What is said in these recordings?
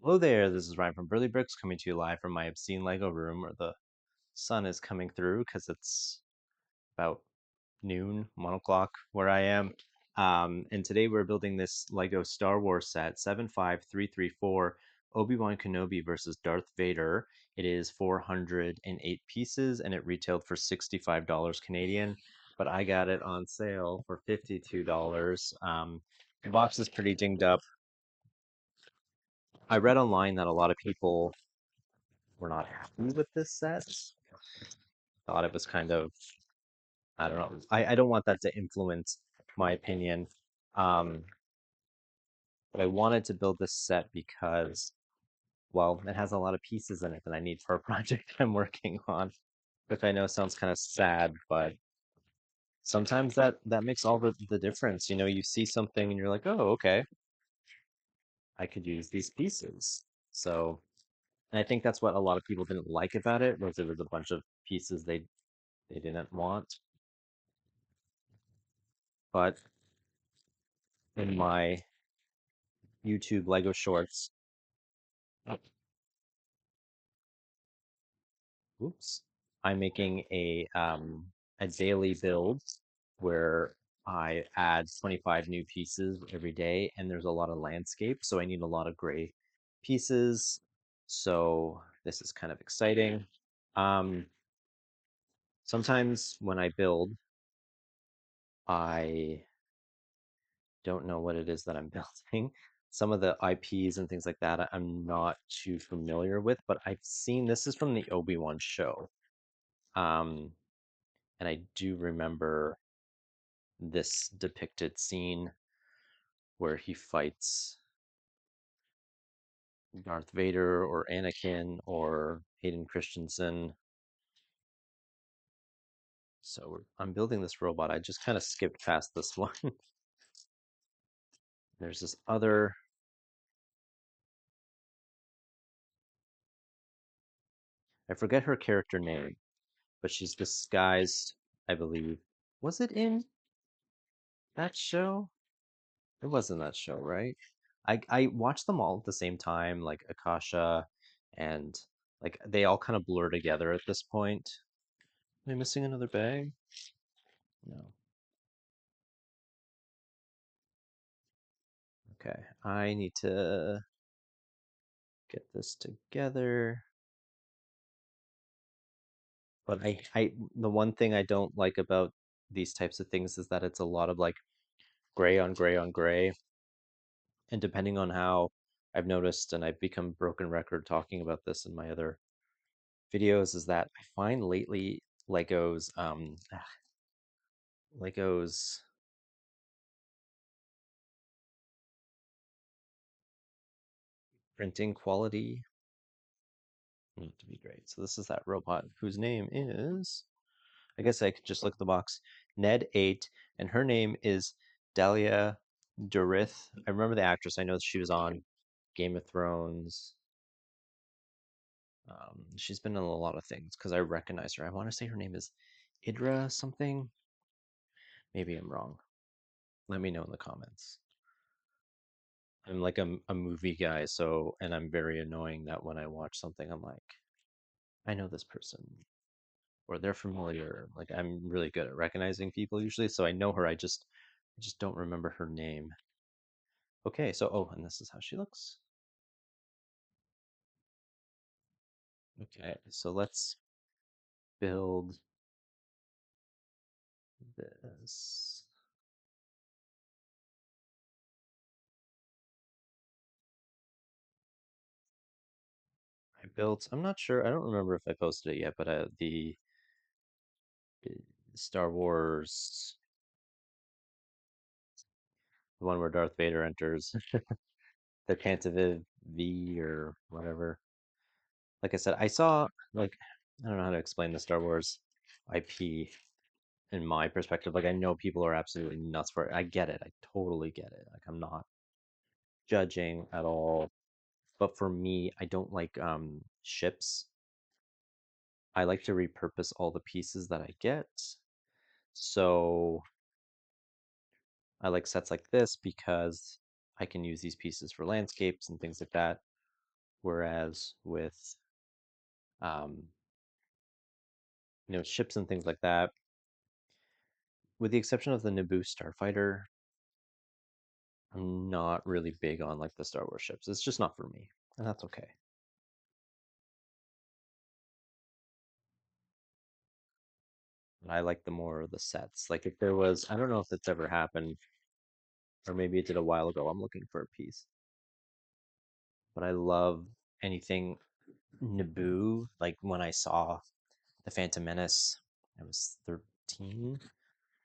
Hello there, this is Ryan from Burley Bricks coming to you live from my obscene Lego room where the sun is coming through because it's about noon, 1 o'clock where I am. And today we're building this Lego Star Wars set 75334 Obi-Wan Kenobi versus Darth Vader. It is 408 pieces and it retailed for $65 Canadian, but I got it on sale for $52. The box is pretty dinged up. I read online that a lot of people were not happy with this set. Thought it was kind of, I don't know. I don't want that to influence my opinion. Um, but I wanted to build this set because, well, it has a lot of pieces in it that I need for a project I'm working on, which I know sounds kind of sad, but sometimes that makes all the difference. You know, you see something and you're like, oh, okay, I could use these pieces. So, and I think that's what a lot of people didn't like about it was it was a bunch of pieces they didn't want. But in my YouTube Lego Shorts. Oops. I'm making a daily build where I add 25 new pieces every day, and there's a lot of landscape, so I need a lot of gray pieces. So this is kind of exciting. Um, Sometimes when I build, I don't know what it is that I'm building. Some of the IPs and things like that I'm not too familiar with, but I've seen this is from the Obi-Wan show. Um, and I do remember this depicted scene where he fights Darth Vader or Anakin or Hayden Christensen. So I'm building this robot. I just kind of skipped past this one. There's this other, I forget her character name, but she's disguised, I believe. Was it in that show? It wasn't that show, right? I watched them all at the same time, like Akasha, and like they all kind of blur together at this point. Am I missing another bag? No. Okay, I need to get this together. But the one thing I don't like about these types of things is that it's a lot of like gray on gray on gray. And depending on how I've noticed, and I've become broken record talking about this in my other videos, is that I find lately Legos printing quality not to be great. So this is that robot whose name is, I guess I could just look at the box, Ned 8, and her name is Dahlia Dorith. I remember the actress. I know she was on Game of Thrones. She's been in a lot of things because I recognize her. I want to say her name is Idra something. Maybe I'm wrong. Let me know in the comments. I'm like a movie guy, so, and I'm very annoying that when I watch something, I'm like, I know this person, or they're familiar. Like I'm really good at recognizing people usually, so I know her. I just don't remember her name. Okay, so oh, and this is how she looks. Okay, so let's build this. I'm not sure, I don't remember if I posted it yet, but the uh, Star Wars, the one where Darth Vader enters the Cantiviv V or whatever. Like I said, I saw like I don't know how to explain the Star Wars IP in my perspective. Like I know people are absolutely nuts for it. I get it. I totally get it. Like I'm not judging at all. But for me, I don't like ships. I like to repurpose all the pieces that I get. So I like sets like this because I can use these pieces for landscapes and things like that. Whereas with um, ships and things like that, with the exception of the Naboo starfighter, I'm not really big on like the Star Wars ships. It's just not for me, and that's okay. I like the more of the sets. Like if there was, I don't know if it's ever happened, or maybe it did a while ago. I'm looking for a piece, but I love anything Naboo. Like when I saw the Phantom Menace, I was 13,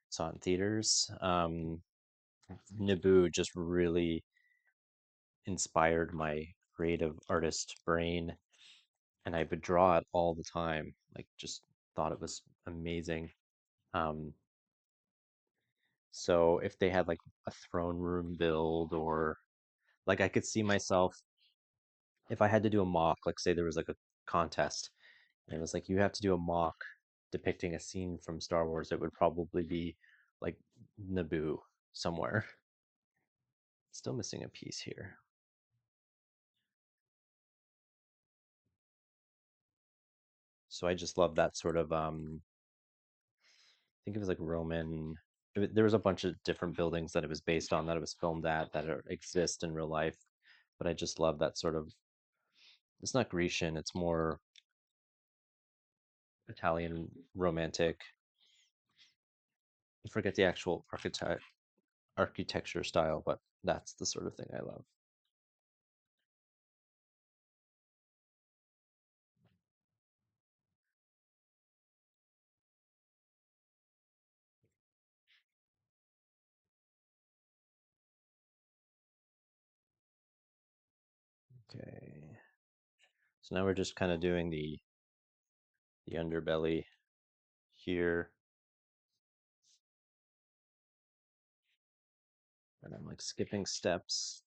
saw it in theaters. Naboo just really inspired my creative artist brain, and I would draw it all the time. Like just thought it was amazing. Um, so if they had like a throne room build, or like I could see myself if I had to do a mock, like say there was like a contest and it was like you have to do a mock depicting a scene from Star Wars, it would probably be like Naboo somewhere. Still missing a piece here. So I just love that sort of I think it was like Roman. There was a bunch of different buildings that it was based on that it was filmed at that exist in real life, but I just love that sort of. It's not Grecian; it's more Italian romantic. I forget the actual architecture style, but that's the sort of thing I love. Okay, so now we're just kind of doing the underbelly here, and I'm like skipping steps.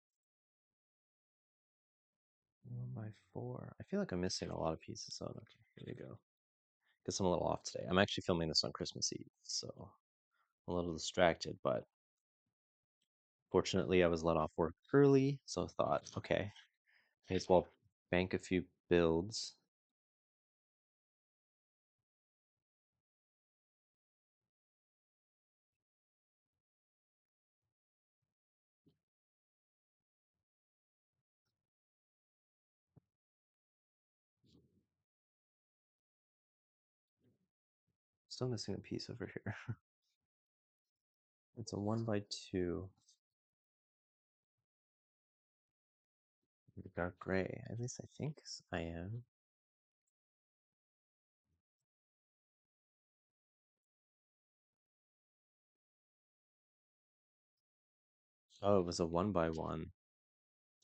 1 by 4. I feel like I'm missing a lot of pieces. Oh, okay, here we go. Guess I'm a little off today. I'm actually filming this on Christmas Eve, so I'm a little distracted, but fortunately I was let off work early, so I thought, okay, may as well bank a few builds. Still missing a piece over here. It's a 1 by 2. Dark gray. At least I think I am. Oh, it was a 1 by 1.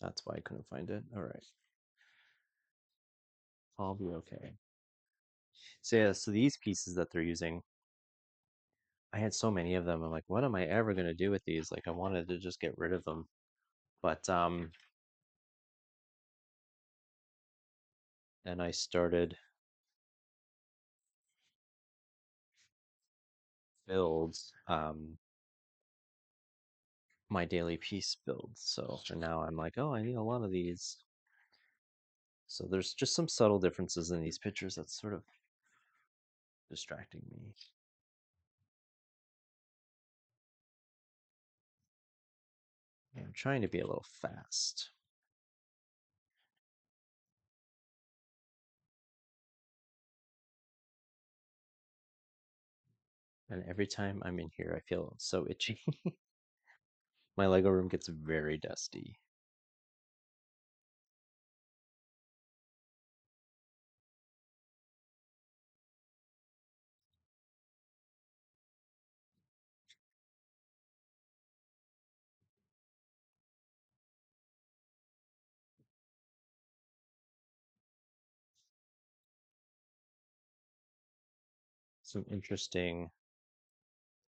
That's why I couldn't find it. All right. I'll be okay. So yeah, so these pieces that they're using, I had so many of them. I'm like, what am I ever gonna do with these? Like I wanted to just get rid of them. But and I started builds my daily piece builds. So for now I'm like, oh, I need a lot of these. So there's just some subtle differences in these pictures that's sort of distracting me. I'm trying to be a little fast. And every time I'm in here, I feel so itchy. My Lego room gets very dusty. Some interesting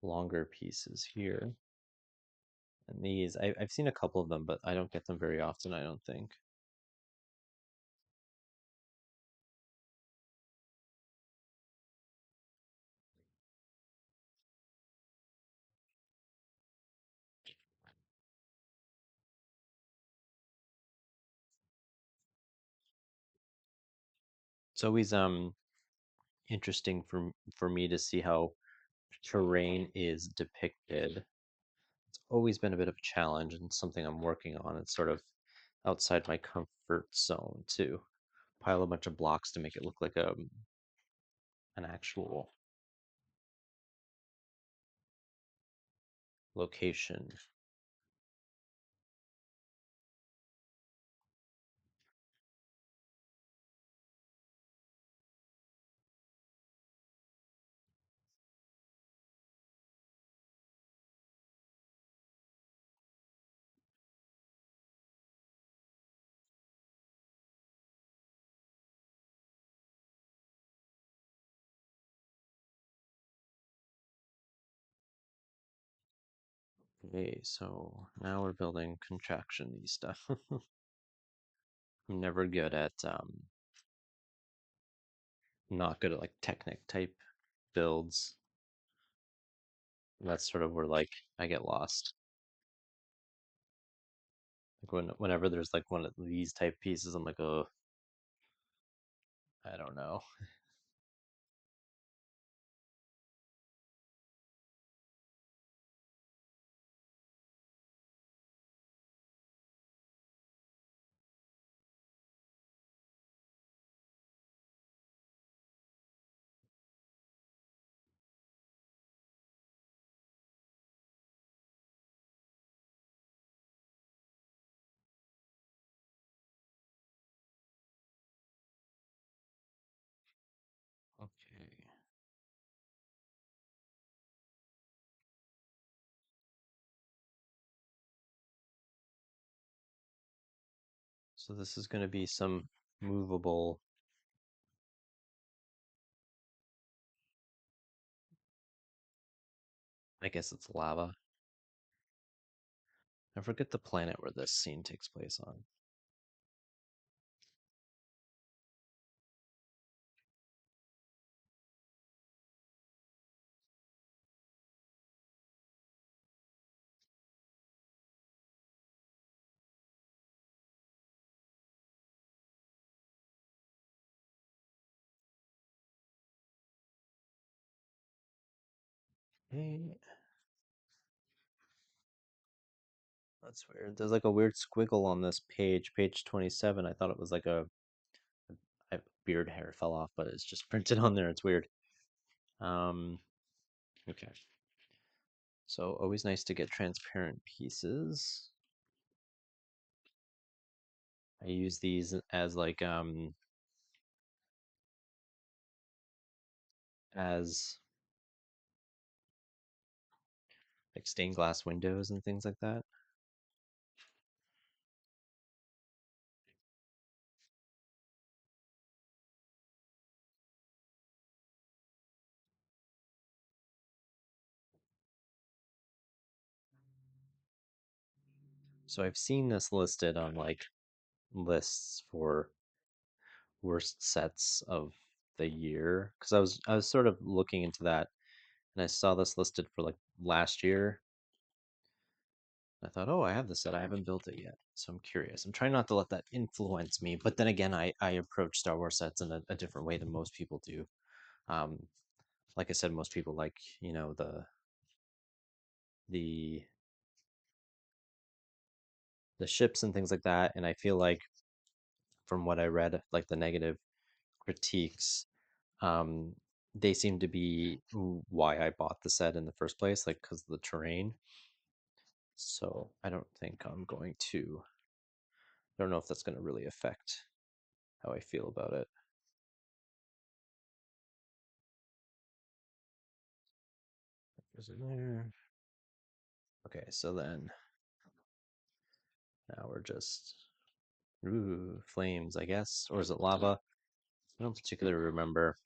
longer pieces here. And these, I've seen a couple of them, but I don't get them very often, I don't think. It's always interesting for me to see how terrain is depicted. It's always been a bit of a challenge and something I'm working on. It's sort of outside my comfort zone to pile a bunch of blocks to make it look like an actual location. Okay, so now we're building contraction-y stuff. I'm never good at not good at like Technic type builds. That's sort of where like I get lost. Like whenever there's like one of these type pieces, I'm like, oh, I don't know. Okay. So this is going to be some movable, I guess it's lava. I forget the planet where this scene takes place on. Hey, that's weird. There's like a weird squiggle on this page, page 27. I thought it was like a beard hair fell off, but it's just printed on there. It's weird. Um, okay. So always nice to get transparent pieces. I use these as like as like stained glass windows and things like that. So I've seen this listed on like lists for worst sets of the year because I was sort of looking into that and I saw this listed for like last year. I thought, oh, I have this set. I haven't built it yet. So I'm curious. I'm trying not to let that influence me. But then again, I approach Star Wars sets in a different way than most people do. Um, like I said, most people like, the the ships and things like that. And I feel like from what I read, like the negative critiques, um, they seem to be why I bought the set in the first place, like because of the terrain. So I don't think I'm going to. I don't know if that's going to really affect how I feel about it. Is it there? Okay, so then now we're just flames, I guess, or is it lava? I don't particularly remember,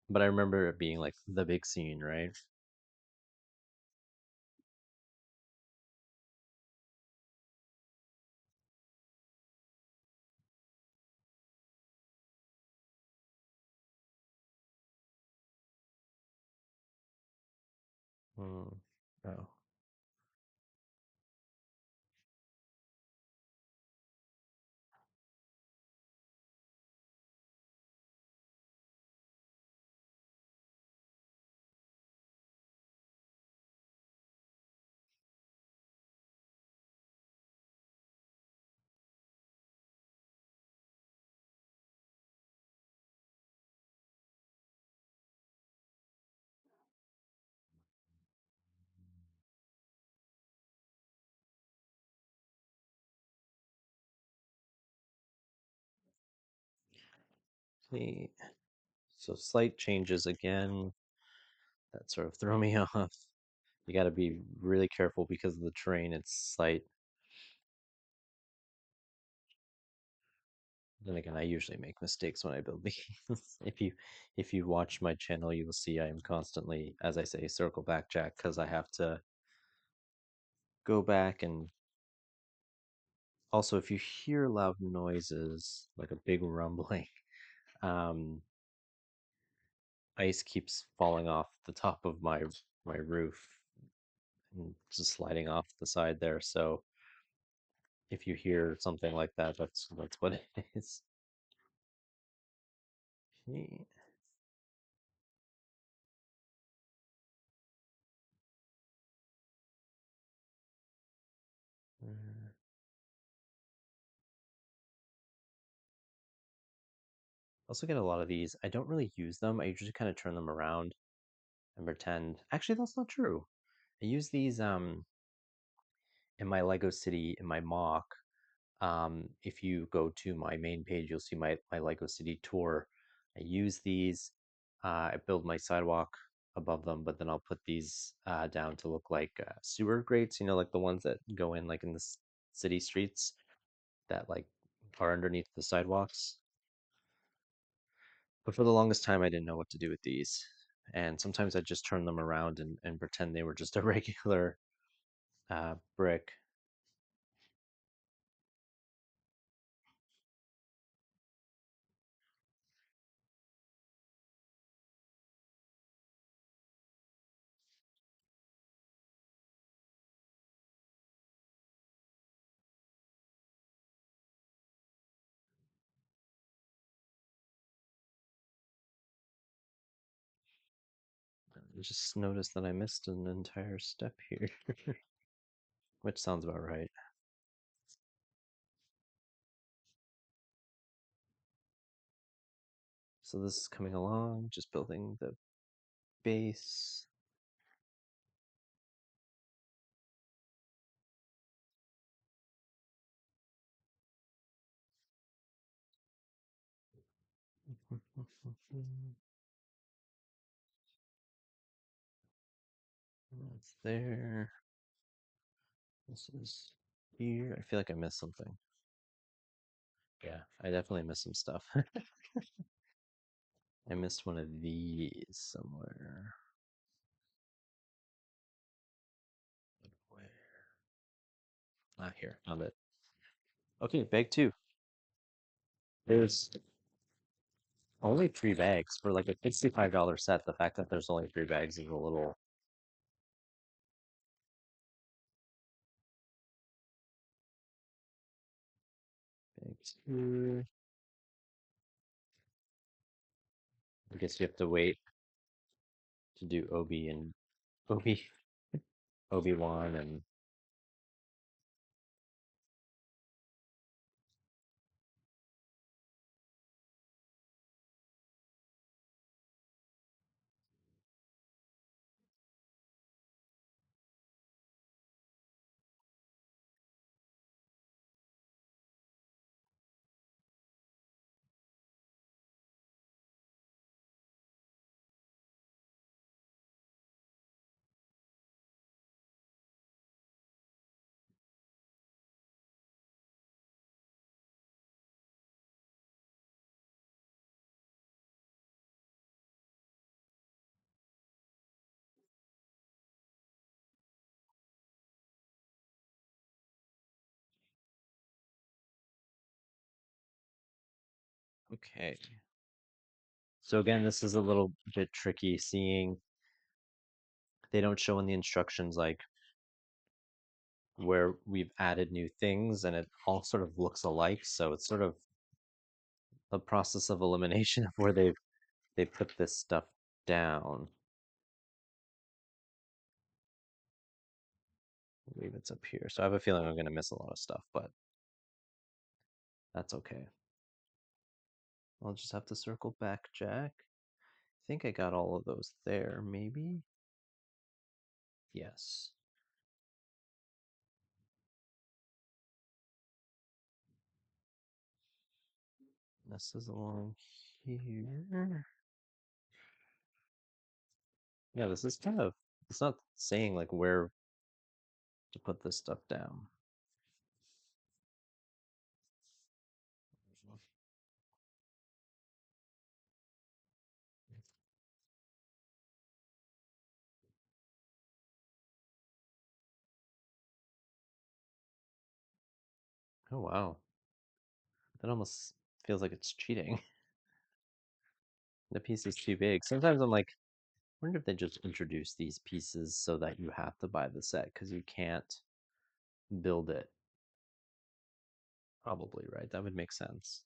but I remember it being like the big scene, right? Hmm. Oh, Okay, so slight changes again that sort of throw me off. You got to be really careful because of the terrain. It's slight. Then again, I usually make mistakes when I build these. If you watch my channel, you will see I am constantly, as I say, circle back jack because I have to go back and also if you hear loud noises like a big rumbling, um, ice keeps falling off the top of my roof and just sliding off the side there. So if you hear something like that, that's what it is. Okay. Uh, Also get a lot of these. I don't really use them. I usually kind of turn them around and pretend. Actually, that's not true. I use these in my Lego City in my mock. If you go to my main page, you'll see my Lego City tour. I use these. I build my sidewalk above them, but then I'll put these down to look like sewer grates. You know, like the ones that go in like in the city streets that like are underneath the sidewalks. But for the longest time, I didn't know what to do with these. And sometimes I just turn them around and pretend they were just a regular brick. I just noticed that I missed an entire step here, which sounds about right. So this is coming along, just building the base. That's there. This is here. I feel like I missed something. Yeah, I definitely missed some stuff. I missed one of these somewhere. Where? Ah, here, found it. Okay, bag two. There's only 3 bags for like a $65 set. The fact that there's only 3 bags is a little. Bag two. I guess you have to wait to do Obi Obi-Wan and okay. So again, this is a little bit tricky seeing they don't show in the instructions like where we've added new things and it all sort of looks alike. So it's sort of a process of elimination of where they put this stuff down. I believe it's up here. So I have a feeling I'm gonna miss a lot of stuff, but that's okay. I'll just have to circle back, Jack. I think I got all of those there, maybe? Yes. This is along here. Yeah, this is it's not saying like where to put this stuff down. Oh wow, that almost feels like it's cheating. The piece is too big. Sometimes I'm like, I wonder if they just introduce these pieces so that you have to buy the set because you can't build it. Probably, right? That would make sense.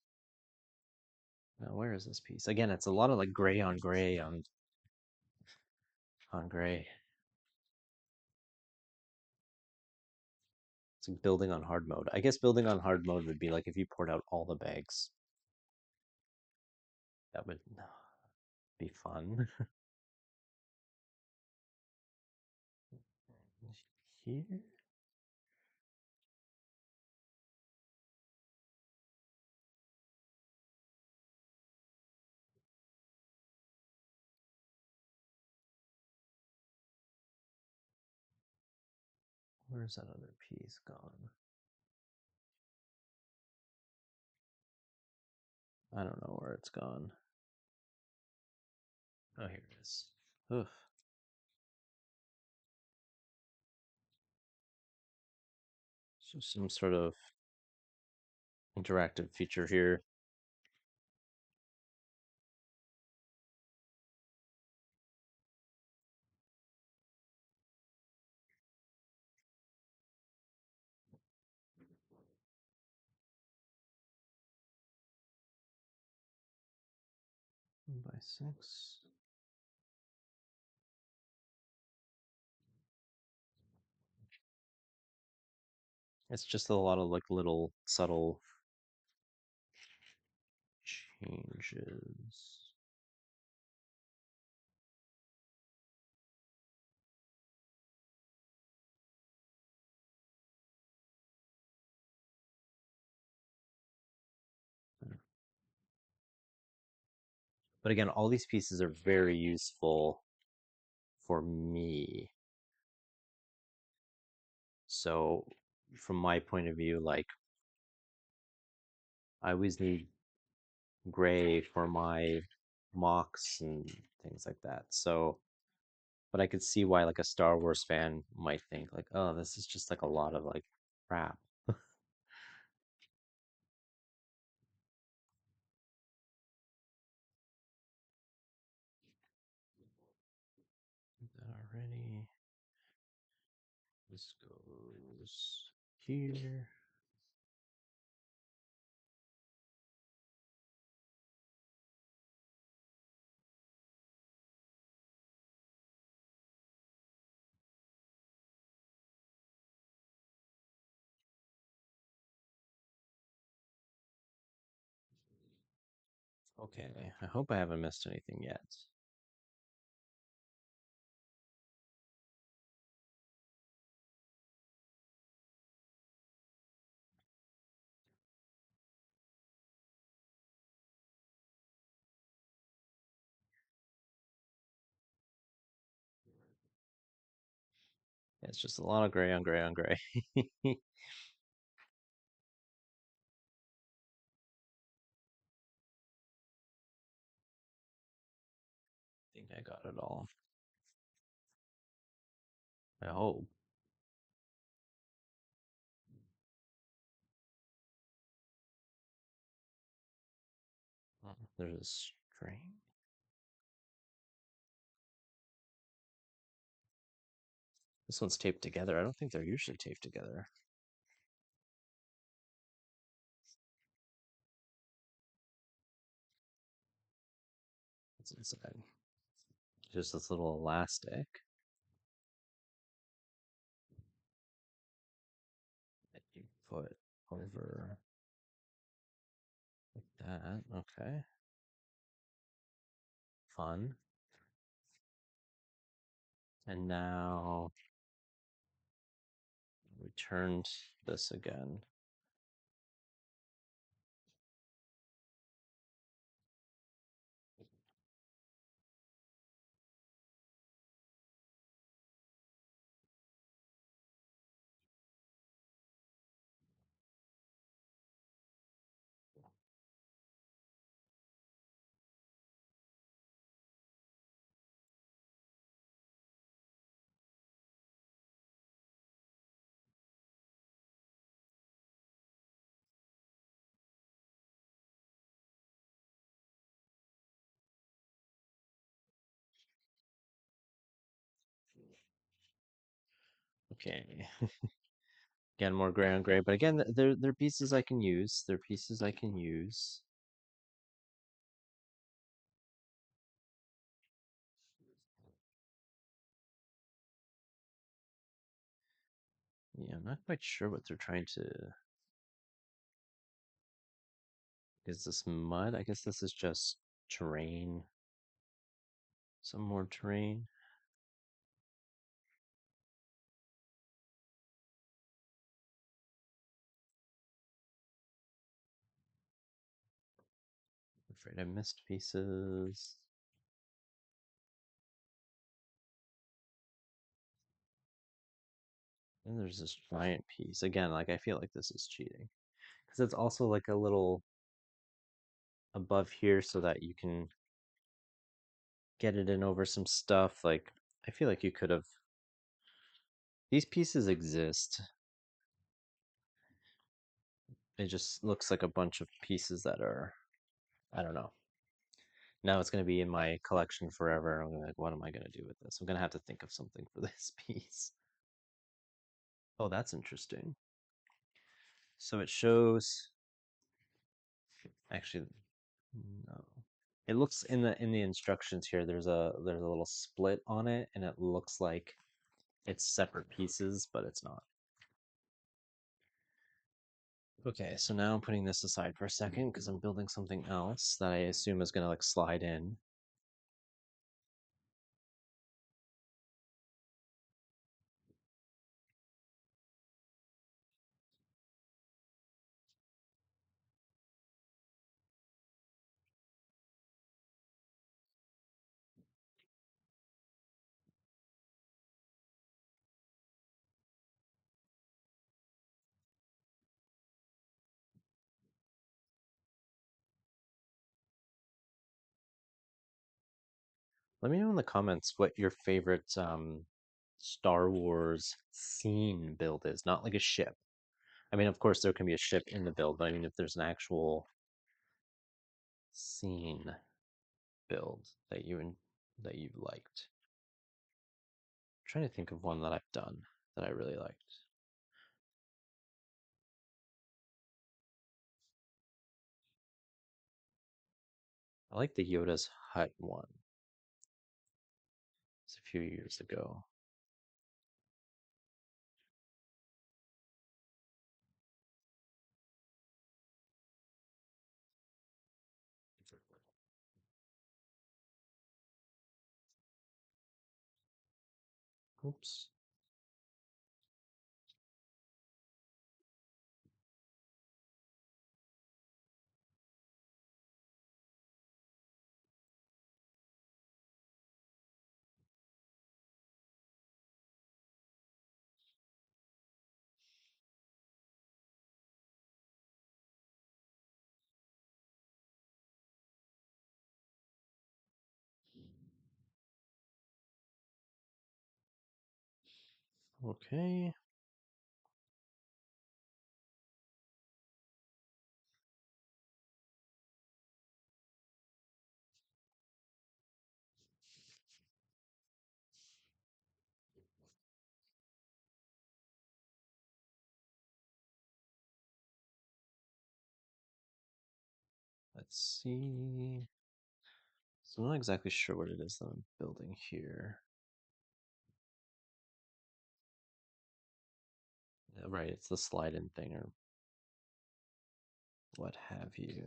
Now, where is this piece? Again, it's a lot of like gray on gray on gray. It's like building on hard mode. I guess building on hard mode would be like if you poured out all the bags. That would be fun. Here? Where's that other piece gone? I don't know where it's gone. Oh, here it is. Oof. So some sort of interactive feature here. By 6. It's just a lot of like little subtle changes. But again, all these pieces are very useful for me. So from my point of view, like I always need gray for my mocks and things like that. So, but I could see why like a Star Wars fan might think like, oh, this is just like a lot of like crap. That already. This goes here. Okay, I hope I haven't missed anything yet. It's just a lot of gray on gray on gray. I think I got it all. I hope. Oh, there's a string. This one's taped together. I don't think they're usually taped together. What's inside? Just this little elastic that you put over like that. Okay. Fun. And now we turned this again. Okay. Again, more gray on gray, but again, they're pieces I can use. They're pieces I can use. Yeah, I'm not quite sure what they're trying to. Is this mud? I guess this is just terrain. Some more terrain. I'm afraid I missed pieces. And there's this giant piece. Again, like I feel like this is cheating. Because it's also like a little above here so that you can get it in over some stuff. Like I feel like you could have. These pieces exist. It just looks like a bunch of pieces that are, I don't know. Now it's going to be in my collection forever. I'm gonna be like, what am I going to do with this? I'm going to have to think of something for this piece. Oh, that's interesting. So it shows, actually, no. It looks in the instructions here, there's a little split on it, and it looks like it's separate pieces, but it's not. Okay, so now I'm putting this aside for a second because I'm building something else that I assume is gonna like slide in. Let me know in the comments what your favorite Star Wars scene build is, not like a ship. I mean, of course, there can be a ship in the build, but I mean, if there's an actual scene build that you've liked. I'm trying to think of one that I've done that I really liked. I like the Yoda's Hut one. It's a few years ago. Oops. Okay. Let's see. So I'm not exactly sure what it is that I'm building here. Yeah, right, it's the slide-in thing or what have you.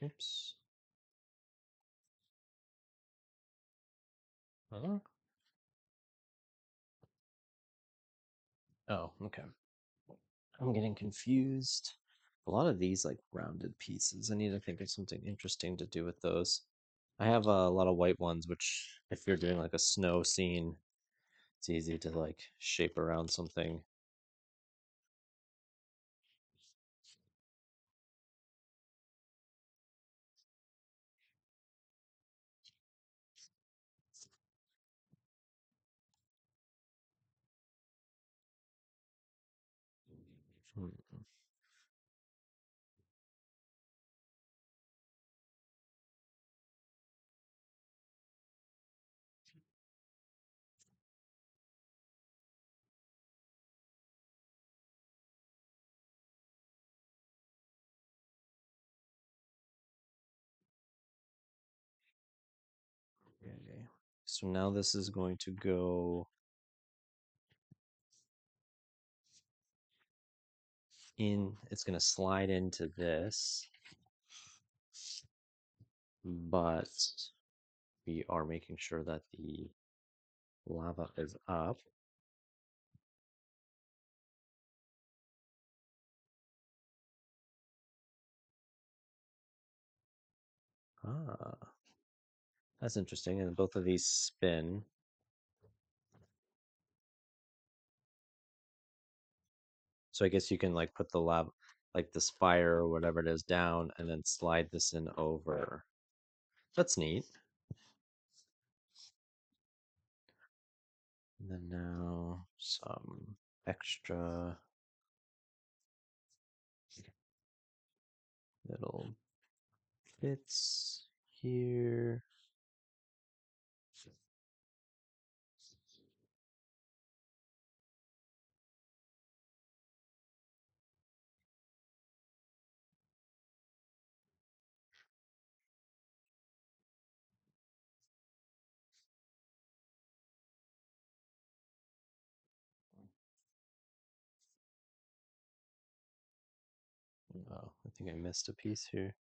Oops. Huh? Oh, okay. I'm getting confused. A lot of these like rounded pieces. I need to think of something interesting to do with those. I have a lot of white ones, which if you're doing like a snow scene, it's easy to like shape around something. Hmm. So now this is going to go in, it's going to slide into this, but we are making sure that the lava is up. Ah, that's interesting. And both of these spin. So I guess you can like put the lava, like this fire or whatever it is down and then slide this in over. That's neat. And then now some extra little bits here. Oh, I think I missed a piece here.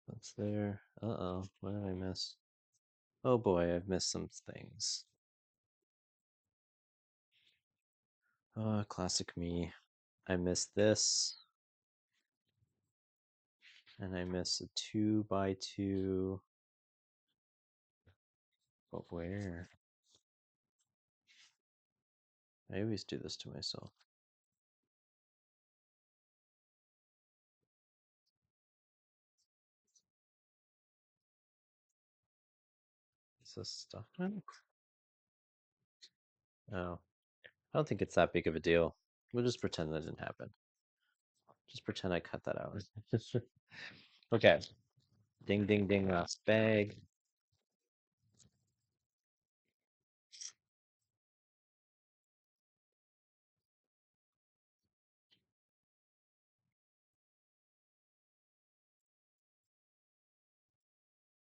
That's there. Uh-oh, what did I miss? Oh boy, I've missed some things. Classic me. I missed this, and I missed a 2x2. But where? I always do this to myself. Is this stuff now? Oh, I don't think it's that big of a deal. We'll just pretend that didn't happen. Just pretend I cut that out. Okay. Ding, ding, ding, last bag.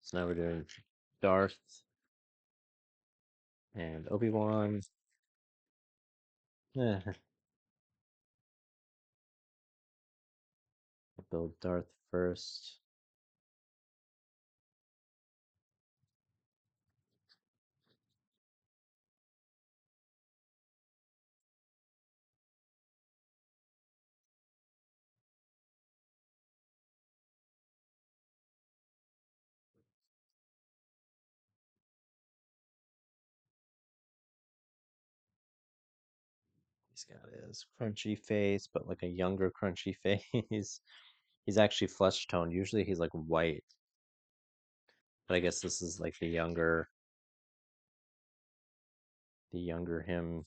So now we're doing Darth and Obi-Wan. Yeah, build Darth first. He's got his crunchy face, but like a younger crunchy face. He's actually flesh toned. Usually he's like white, but I guess this is like the younger him.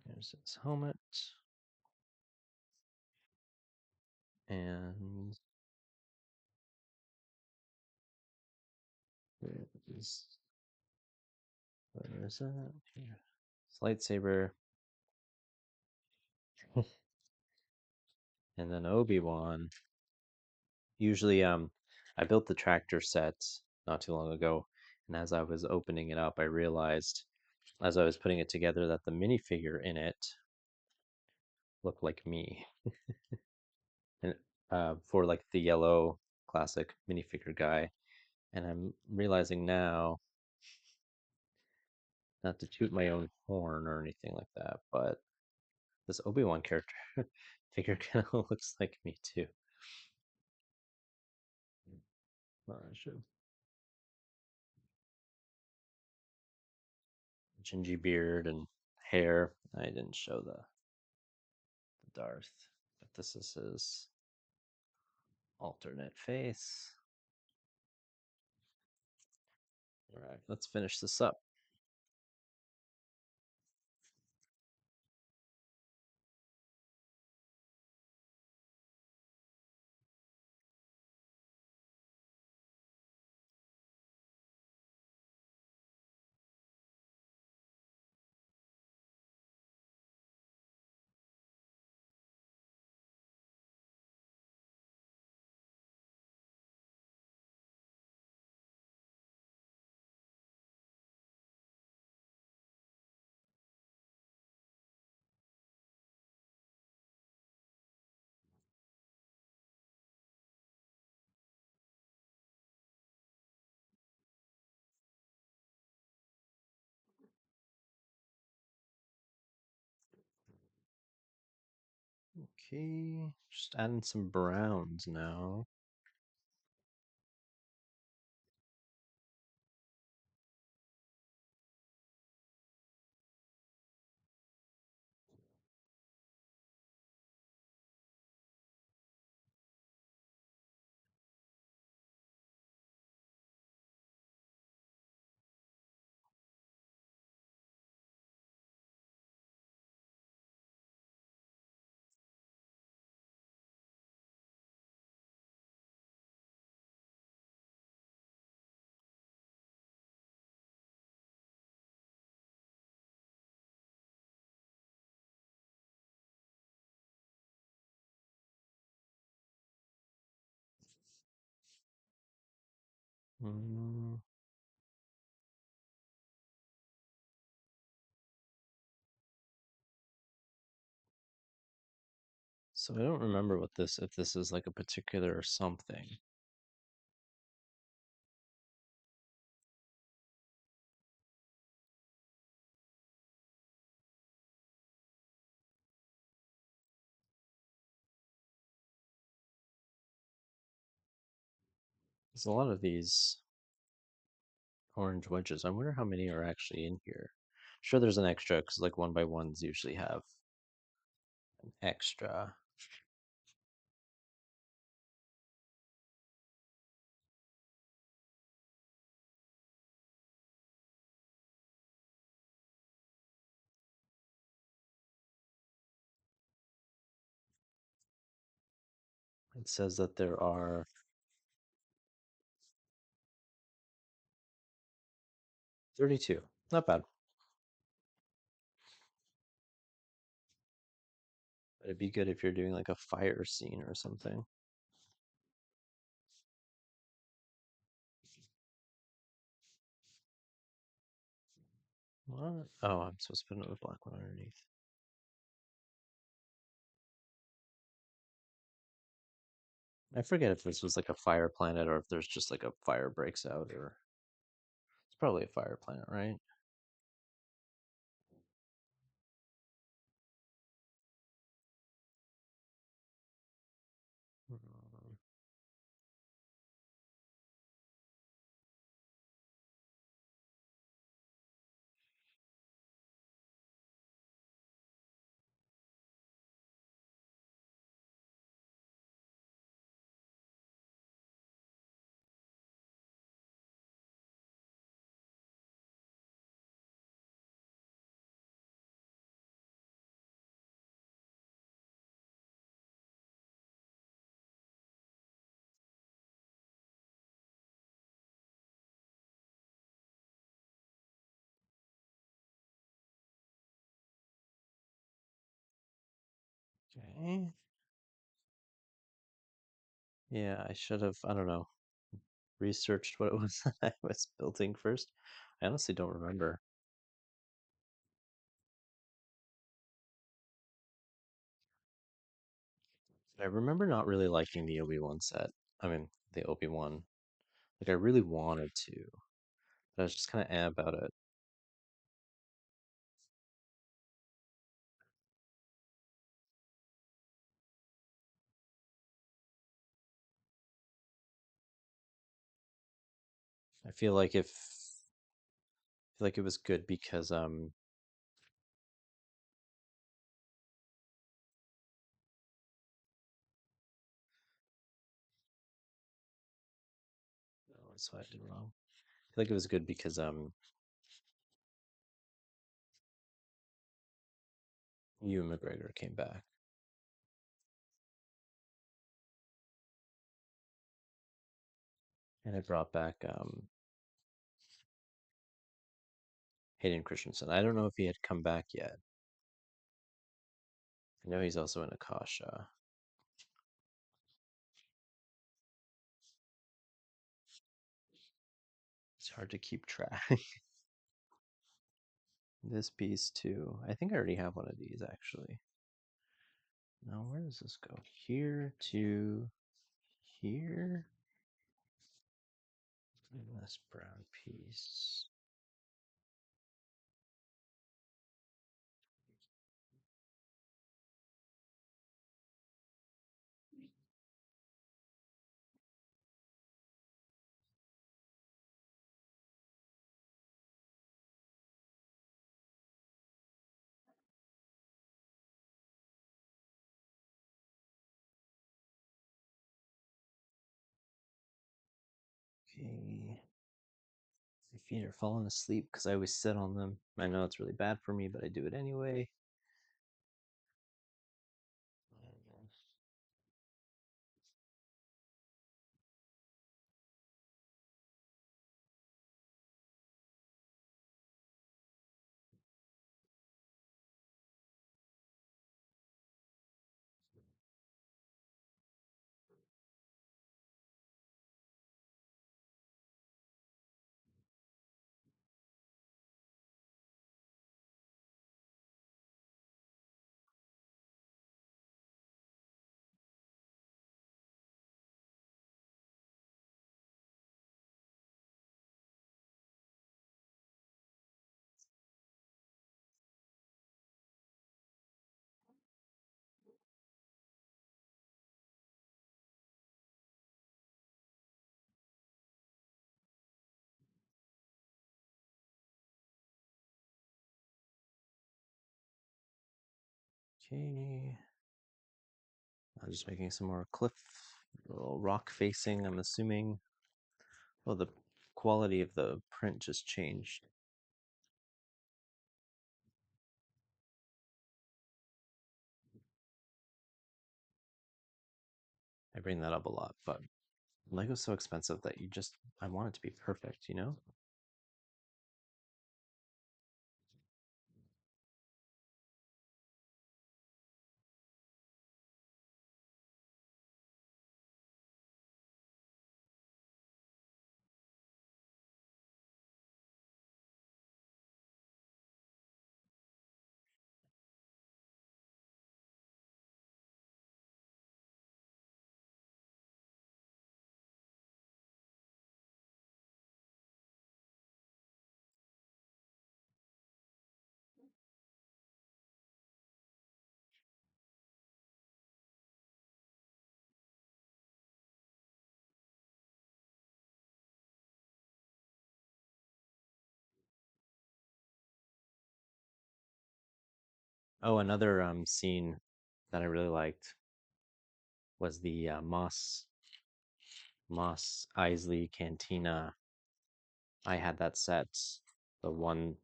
There's his helmet, and where is that? Here. His lightsaber, and then Obi-Wan. Usually, I built the tractor set not too long ago, and as I was opening it up, I realized as I was putting it together that the minifigure in it looked like me. And for like the yellow classic minifigure guy. And I'm realizing now, not to toot my own horn or anything like that, but this Obi-Wan character figure kind of looks like me too. Well, I should. Gingy beard and hair. I didn't show the Darth, but this is his alternate face. All right, let's finish this up. Okay, just adding some browns now. Mm, so I don't remember what this, if this is like a particular something. There's a lot of these orange wedges. I wonder how many are actually in here. Sure, there's an extra because like one by ones usually have an extra. It says that there are 32. Not bad. But it'd be good if you're doing like a fire scene or something. What? Oh, I'm supposed to put another black one underneath. I forget if this was like a fire planet or if there's just like a fire breaks out or it's probably a fire planet, right? Um, Okay. Yeah, I should have, I don't know, researched what it was I was building first. I honestly don't remember. I remember not really liking the Obi-Wan set. I mean, the Obi-Wan. Like, I really wanted to, but I was just kind of about it. I feel like if, I feel like it was good because, oh, that's what I did wrong. I feel like it was good because, Ewan McGregor came back and it brought back, Hayden Christensen. I don't know if he had come back yet. I know he's also in Akasha. It's hard to keep track. This piece too. I think I already have one of these actually. Now where does this go? Here to here. And this brown piece. Okay. My feet are falling asleep because I always sit on them. I know it's really bad for me, but I do it anyway. Okay. I'm just making some more cliff, little rock facing, I'm assuming. Oh, the quality of the print just changed. I bring that up a lot, but Lego's so expensive that I want it to be perfect, you know? Oh, another scene that I really liked was the Moss Eisley Cantina. I had that set, the one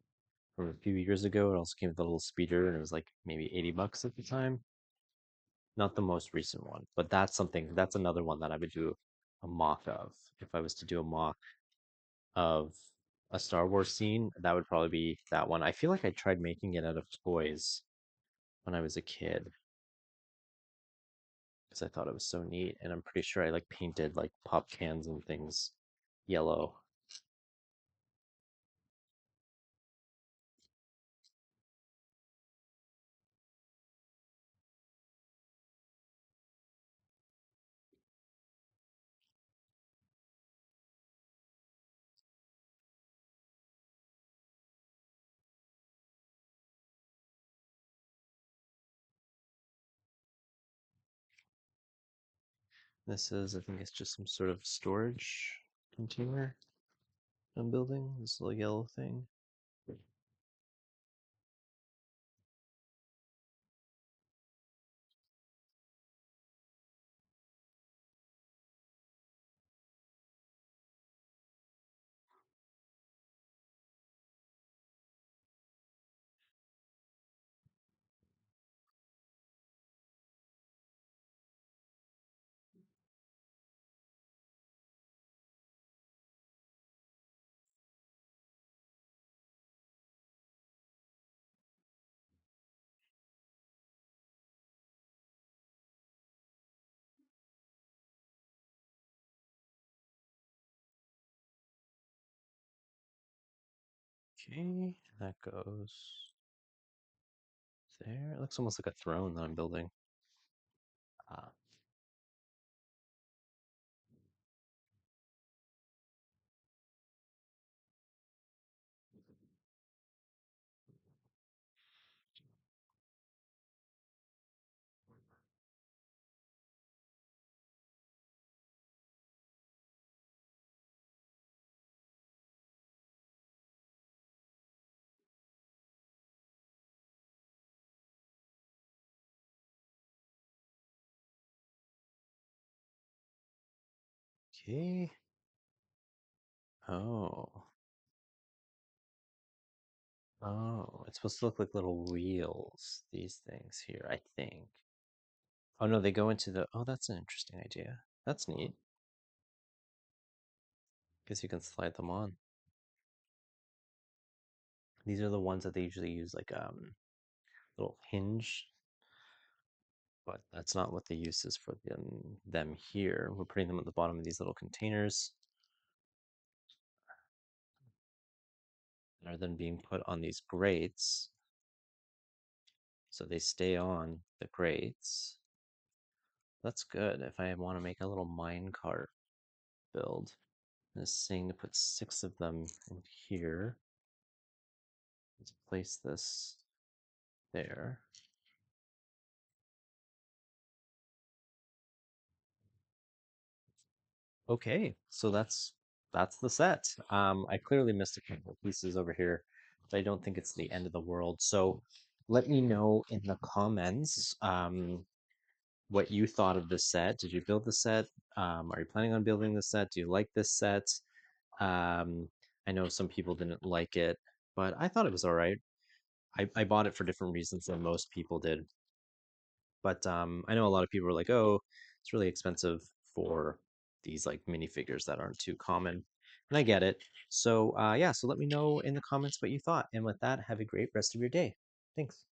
from a few years ago. It also came with a little speeder, and it was like maybe $80 at the time. Not the most recent one, but that's another one that I would do a mock of. If I was to do a mock of a Star Wars scene, that would probably be that one. I feel like I tried making it out of toys when I was a kid because I thought it was so neat, and I'm pretty sure I like painted like pop cans and things yellow. This is, I think it's just some sort of storage container I'm building, this little yellow thing. Okay, that goes there. It looks almost like a throne that I'm building. Ah, okay. Oh. Oh, it's supposed to look like little wheels, these things here, I think. Oh no, they go into the, oh, that's an interesting idea. That's neat. Guess you can slide them on. These are the ones that they usually use like little hinge, but that's not what the use is for them here. We're putting them at the bottom of these little containers and are then being put on these grates. So they stay on the grates. That's good if I want to make a little mine cart build. This saying to put 6 of them in here. Let's place this there. Okay, so that's the set. I clearly missed a couple of pieces over here, but I don't think it's the end of the world. So let me know in the comments what you thought of this set. Did you build the set? Are you planning on building the set? Do you like this set? Um, I know some people didn't like it, but I thought it was all right. I bought it for different reasons than most people did. But I know a lot of people are like, oh, it's really expensive for these like minifigures that aren't too common. And I get it. So yeah, so let me know in the comments what you thought. And with that, have a great rest of your day. Thanks.